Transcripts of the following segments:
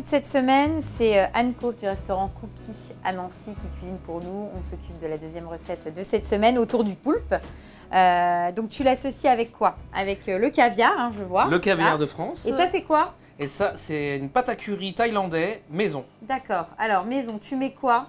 toute cette semaine, c'est Anne-Co du restaurant Cookie à Nancy qui cuisine pour nous. On s'occupe de la deuxième recette de cette semaine autour du poulpe. Donc tu l'associes avec quoi? Avec le caviar, hein, je vois. Le caviar là. de France. Et ça, c'est quoi? Et ça, c'est une pâte à curry thaïlandais maison. D'accord. Alors, maison, tu mets quoi?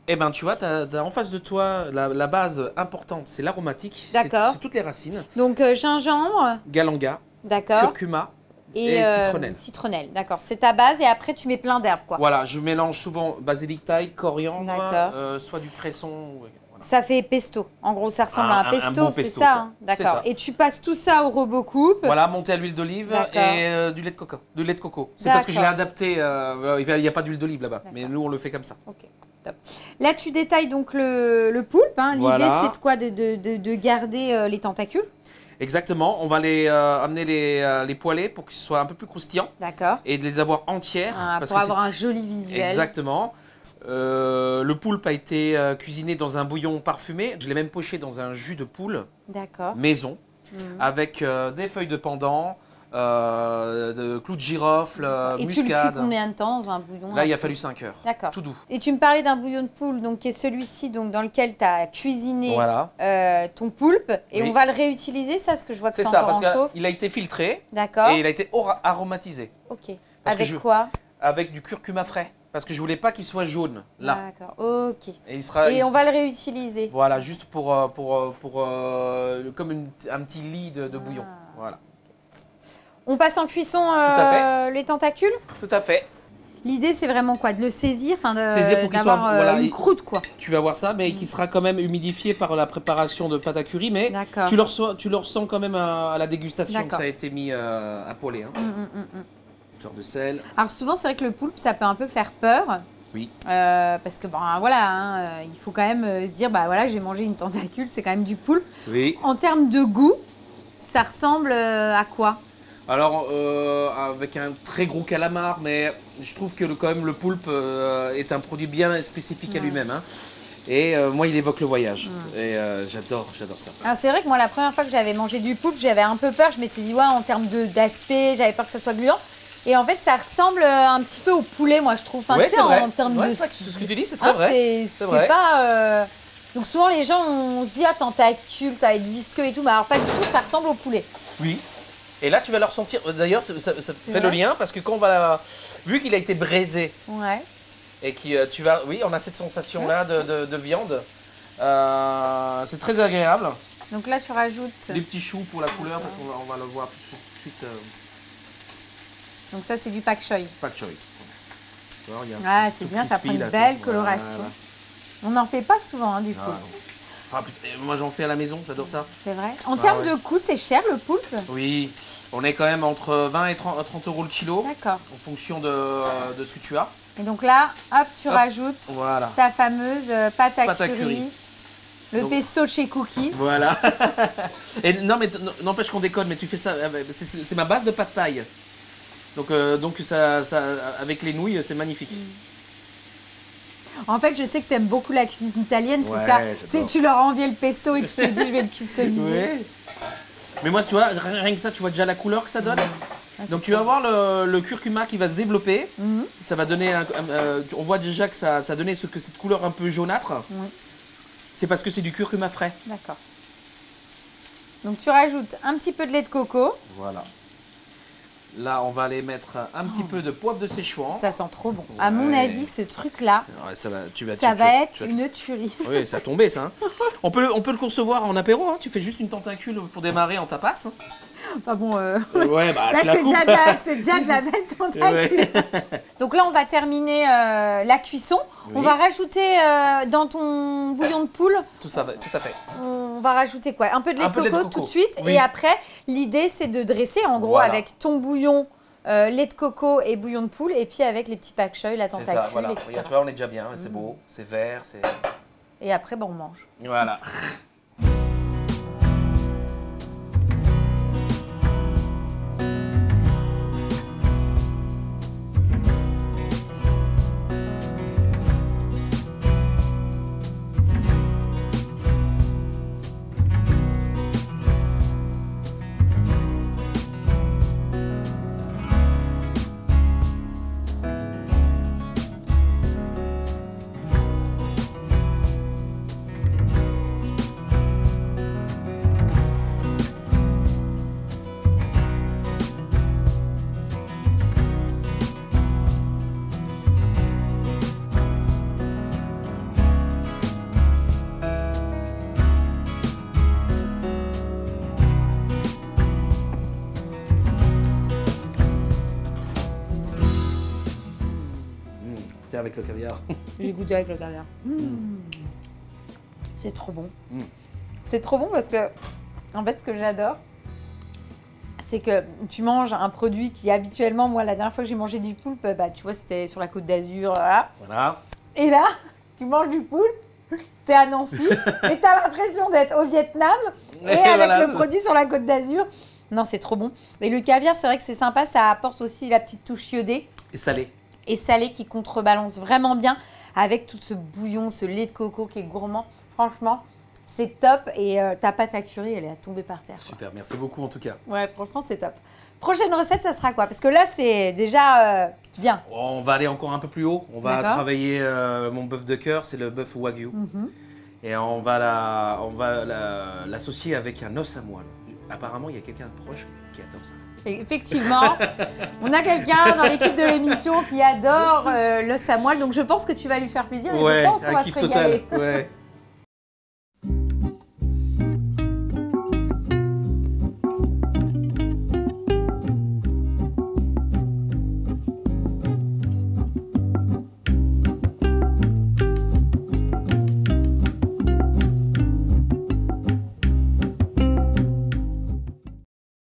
Eh bien, tu vois, t'as en face de toi, la base importante, c'est l'aromatique. D'accord. C'est toutes les racines. Donc, gingembre. Galanga, D'accord. curcuma et citronnelle. Citronnelle, d'accord. C'est ta base et après, tu mets plein d'herbes, quoi. Voilà, je mélange souvent basilic thaï, coriandre, D'accord. soit du cresson. Voilà. Ça fait pesto. En gros, ça ressemble à un pesto, bon c'est pesto, ça, quoi. hein. C'est D'accord. ça. Et tu passes tout ça au robot-coupe. Voilà, monté à l'huile d'olive et du lait de coco. Du lait de coco. C'est parce que je l'ai adapté. Il n'y a pas d'huile d'olive là-bas, mais nous on le fait comme ça. Ok, top. Là, tu détailles donc le poulpe. Hein. L'idée, Voilà. c'est de quoi? De garder les tentacules. Exactement. On va amener les poêler pour qu'ils soient un peu plus croustillants D'accord. et de les avoir entières. Pour avoir un joli visuel. Exactement. Le poulpe a été cuisiné dans un bouillon parfumé. Je l'ai même poché dans un jus de poule maison avec des feuilles de pandan, de clous de girofle, et muscade. tu le cuis combien de temps dans un bouillon? Là, il a fallu 5 heures. D'accord. Tout doux. Et tu me parlais d'un bouillon de poule, donc, qui est celui-ci, dans lequel tu as cuisiné Voilà. ton poulpe. Et Oui. on va le réutiliser, ça, parce que je vois que C'est c'est ça, encore parce en chauffe. qu'il a été filtré D'accord. et il a été aromatisé. Ok. Parce que Avec quoi? Avec du curcuma frais. Parce que je voulais pas qu'il soit jaune, là. D'accord, ok. Et on va le réutiliser. Voilà, juste comme un petit lit de bouillon. Voilà. On passe en cuisson à fait. les tentacules? Tout à fait. L'idée, c'est vraiment quoi? De le saisir, Saisir pour qu'il soit une croûte, quoi. Tu vas voir ça, mais qui sera quand même humidifié par la préparation de pâte à curry. Mais tu le ressens quand même à la dégustation que ça a été mis à poêler. Hein. Fleur de sel. Alors souvent, c'est vrai que le poulpe, ça peut un peu faire peur. Oui. Parce que voilà, il faut quand même se dire, bah voilà, j'ai mangé une tentacule, c'est quand même du poulpe. Oui. En termes de goût, ça ressemble à quoi? Alors, avec un très gros calamar, mais je trouve que quand même le poulpe est un produit bien spécifique à lui-même. Hein. Et moi, il évoque le voyage. Et j'adore ça. Alors c'est vrai que moi, la première fois que j'avais mangé du poulpe, j'avais un peu peur. Je m'étais dit, ouais, en termes d'aspect, j'avais peur que ça soit gluant. Et en fait, ça ressemble un petit peu au poulet, moi, je trouve. Ouais, c'est vrai. En termes de... C'est ce que tu dis, c'est très vrai. C'est pas... Donc souvent, les gens, on se dit, ah, tentacule, ça va être visqueux et tout. Mais alors pas du tout, ça ressemble au poulet. Oui. Et là, tu vas le ressentir. D'ailleurs, ça fait le lien parce que quand on va... Vu qu'il a été braisé, et oui, on a cette sensation-là de viande. C'est très agréable. Donc là, tu rajoutes... Des petits choux pour la couleur parce qu'on va le voir tout de suite. Donc ça, c'est du pak choy. Pak choy. C'est bien, ça prend une belle coloration. Voilà. On n'en fait pas souvent, hein, du coup. Moi, j'en fais à la maison, j'adore ça. C'est vrai. En termes de coût, c'est cher, le poulpe? Oui, on est quand même entre 20 et 30 € le kilo. D'accord. En fonction de ce que tu as. Et donc là, hop, tu rajoutes ta fameuse pâte à curry. Le pesto chez Cookie. Voilà. Et non, mais n'empêche qu'on déconne, mais tu fais ça, c'est ma base de pâte thaï. Donc ça, avec les nouilles, c'est magnifique. En fait, je sais que tu aimes beaucoup la cuisine italienne, c'est ça. C'est tu leur envies le pesto et tu te dis, je vais le customiser. Ouais. Mais moi, tu vois, rien que ça, tu vois déjà la couleur que ça donne. Donc tu vas voir le curcuma qui va se développer. Ça va donner, on voit déjà que ça a donné cette couleur un peu jaunâtre. C'est parce que c'est du curcuma frais. D'accord. Donc tu rajoutes un petit peu de lait de coco. Voilà. Là, on va aller mettre un petit peu de poivre de Szechuan. Ça sent trop bon. À mon avis, ce truc-là, ça va être une tuerie. Oui, ça a tombé, ça. Hein. On peut le concevoir en apéro. Hein. Tu fais juste une tentacule pour démarrer en tapas. Hein. Pas bon. Ouais, bah, là, c'est déjà de la belle tentacule. Donc là, on va terminer la cuisson. Oui. On va rajouter dans ton bouillon de poule. Tout à fait. On va rajouter quoi? Un peu de lait de coco tout de suite. Oui. Et après, l'idée, c'est de dresser en gros avec ton bouillon, lait de coco et bouillon de poule. Et puis avec les petits pak choy, la tentacule, ça, voilà. etc. Regarde, tu vois, on est déjà bien. C'est beau, c'est vert. Et après, on mange. Voilà. avec le caviar. J'ai goûté avec le caviar. C'est trop bon. C'est trop bon parce que, en fait, ce que j'adore, c'est que tu manges un produit qui habituellement, moi, la dernière fois que j'ai mangé du poulpe, bah, tu vois, c'était sur la Côte d'Azur, Voilà. Et là, tu manges du poulpe, t'es à Nancy, et t'as l'impression d'être au Vietnam, et avec voilà. le produit sur la Côte d'Azur. Non, c'est trop bon. Et le caviar, c'est vrai que c'est sympa, ça apporte aussi la petite touche iodée. Et salé. Et salé qui contrebalance vraiment bien avec tout ce bouillon, ce lait de coco qui est gourmand. Franchement, c'est top et ta pâte à curry, elle est à tomber par terre. Super, merci beaucoup en tout cas. Ouais, franchement, c'est top. Prochaine recette, ça sera quoi? Parce que là, c'est déjà bien. On va aller encore un peu plus haut. On va travailler mon bœuf de cœur, c'est le bœuf Wagyu. Et on va l'associer avec un os à moelle. Apparemment, il y a quelqu'un de proche qui adore ça. Et effectivement, on a quelqu'un dans l'équipe de l'émission qui adore l'os à moelle, donc je pense que tu vas lui faire plaisir et je pense qu'on va se régaler. Ouais.